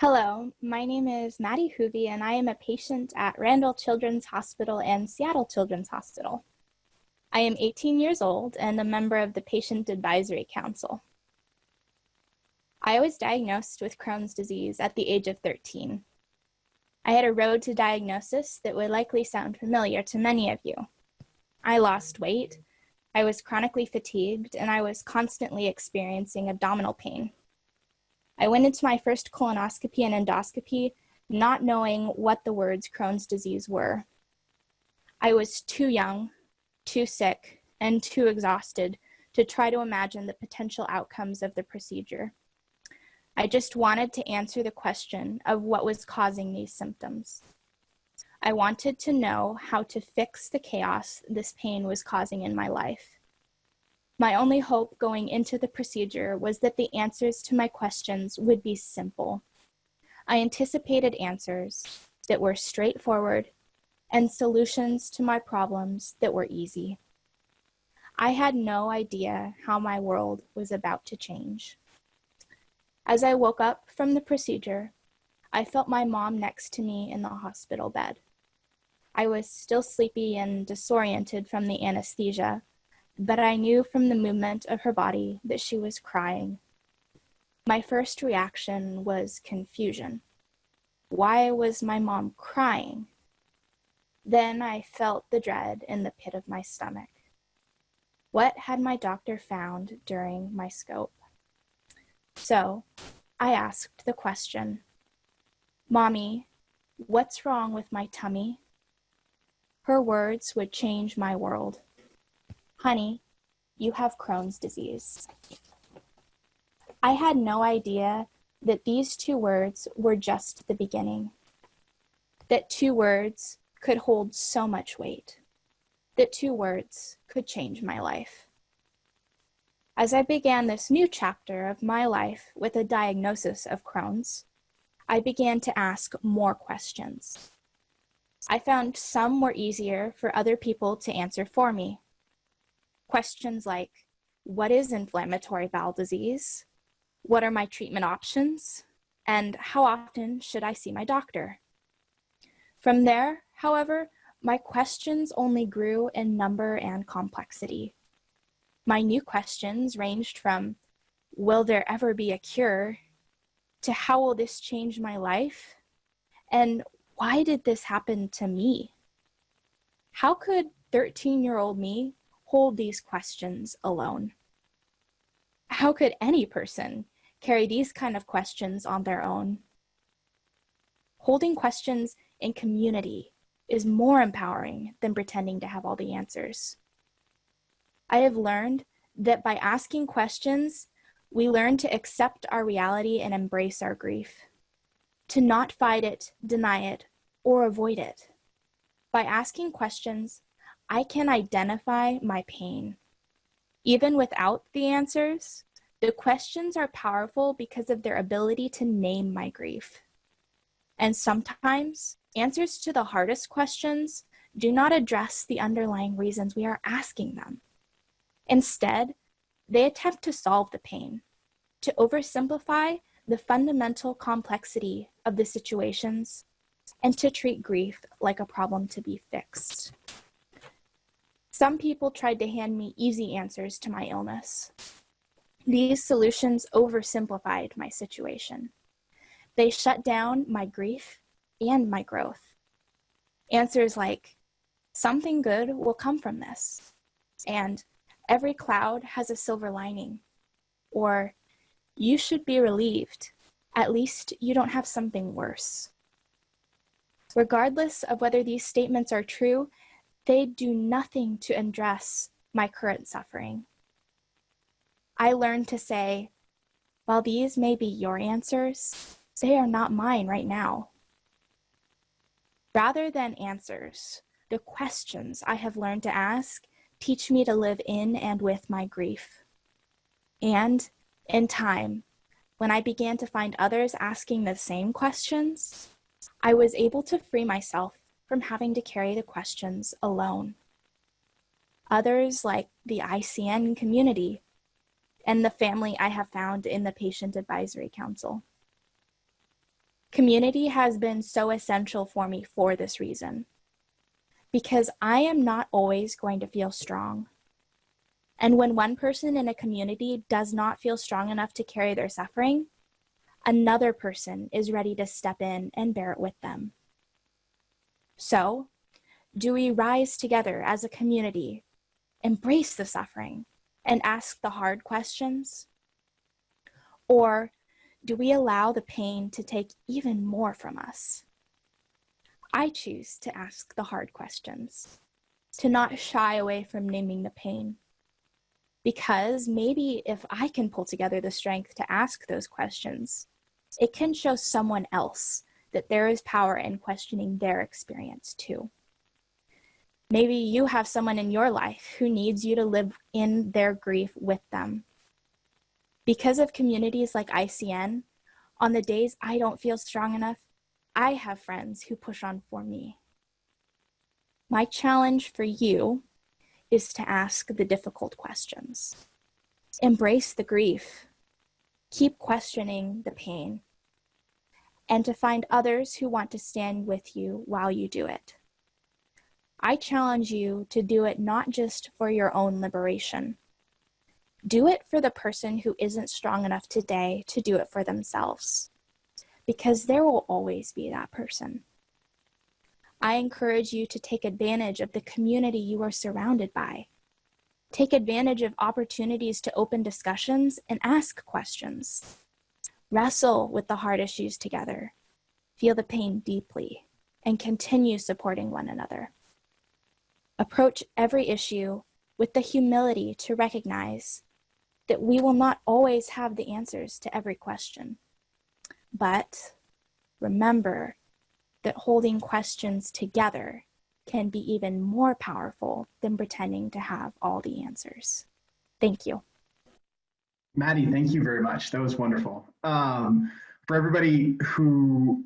Hello, my name is Maddie Huwe, and I am a patient at Randall Children's Hospital and Seattle Children's Hospital. I am 18 years old and a member of the Patient Advisory Council. I was diagnosed with Crohn's disease at the age of 13. I had a road to diagnosis that would likely sound familiar to many of you. I lost weight, I was chronically fatigued, and I was constantly experiencing abdominal pain. I went into my first colonoscopy and endoscopy not knowing what the words Crohn's disease were. I was too young, too sick, and too exhausted to try to imagine the potential outcomes of the procedure. I just wanted to answer the question of what was causing these symptoms. I wanted to know how to fix the chaos this pain was causing in my life. My only hope going into the procedure was that the answers to my questions would be simple. I anticipated answers that were straightforward and solutions to my problems that were easy. I had no idea how my world was about to change. As I woke up from the procedure, I felt my mom next to me in the hospital bed. I was still sleepy and disoriented from the anesthesia, but I knew from the movement of her body that she was crying. My first reaction was confusion. Why was my mom crying? Then I felt the dread in the pit of my stomach. What had my doctor found during my scope? So I asked the question, "Mommy, what's wrong with my tummy?" Her words would change my world. "Honey, you have Crohn's disease." I had no idea that these two words were just the beginning, that two words could hold so much weight, that two words could change my life. As I began this new chapter of my life with a diagnosis of Crohn's, I began to ask more questions. I found some were easier for other people to answer for me. Questions like, what is inflammatory bowel disease? What are my treatment options? And how often should I see my doctor? From there, however, my questions only grew in number and complexity. My new questions ranged from, will there ever be a cure? To how will this change my life? And why did this happen to me? How could 13-year-old me hold these questions alone? How could any person carry these kind of questions on their own? Holding questions in community is more empowering than pretending to have all the answers. I have learned that by asking questions, we learn to accept our reality and embrace our grief, to not fight it, deny it, or avoid it. By asking questions, I can identify my pain. Even without the answers, the questions are powerful because of their ability to name my grief. And sometimes, answers to the hardest questions do not address the underlying reasons we are asking them. Instead, they attempt to solve the pain, to oversimplify the fundamental complexity of the situations, and to treat grief like a problem to be fixed. Some people tried to hand me easy answers to my illness. These solutions oversimplified my situation. They shut down my grief and my growth. Answers like, something good will come from this, and every cloud has a silver lining, or you should be relieved, at least you don't have something worse. Regardless of whether these statements are true, they do nothing to address my current suffering. I learned to say, while these may be your answers, they are not mine right now. Rather than answers, the questions I have learned to ask teach me to live in and with my grief. And in time, when I began to find others asking the same questions, I was able to free myself from having to carry the questions alone. Others, like the ICN community and the family I have found in the Patient Advisory Council. Community has been so essential for me for this reason, because I am not always going to feel strong. And when one person in a community does not feel strong enough to carry their suffering, another person is ready to step in and bear it with them. So, do we rise together as a community, embrace the suffering, and ask the hard questions? Or do we allow the pain to take even more from us? I choose to ask the hard questions, to not shy away from naming the pain. Because maybe if I can pull together the strength to ask those questions, it can show someone else that there is power in questioning their experience too. Maybe you have someone in your life who needs you to live in their grief with them. Because of communities like ICN, on the days I don't feel strong enough, I have friends who push on for me. My challenge for you is to ask the difficult questions. Embrace the grief. Keep questioning the pain. And to find others who want to stand with you while you do it. I challenge you to do it not just for your own liberation. Do it for the person who isn't strong enough today to do it for themselves, because there will always be that person. I encourage you to take advantage of the community you are surrounded by. Take advantage of opportunities to open discussions and ask questions. Wrestle with the hard issues together. Feel the pain deeply and continue supporting one another. Approach every issue with the humility to recognize that we will not always have the answers to every question. But remember that holding questions together can be even more powerful than pretending to have all the answers. Thank you. Maddie, thank you very much. That was wonderful. For everybody who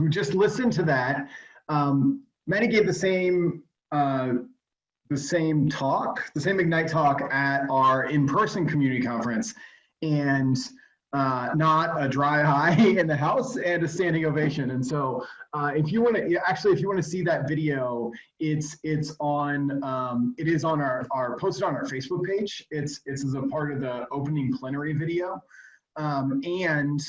just listened to that, Maddie gave the same talk, the same Ignite talk at our in-person community conference, and not a dry eye in the house and a standing ovation. And so if you want to see that video, it is on our posted on our Facebook page. It's as a part of the opening plenary video. And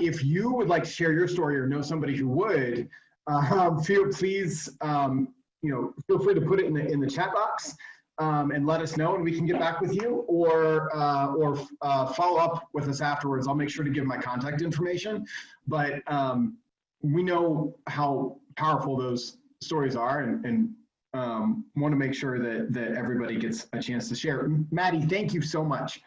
if you would like to share your story or know somebody who would, please feel free to put it in the chat box. And let us know, and we can get back with you, or follow up with us afterwards. I'll make sure to give my contact information. But we know how powerful those stories are, and want to make sure that everybody gets a chance to share. Maddie, thank you so much.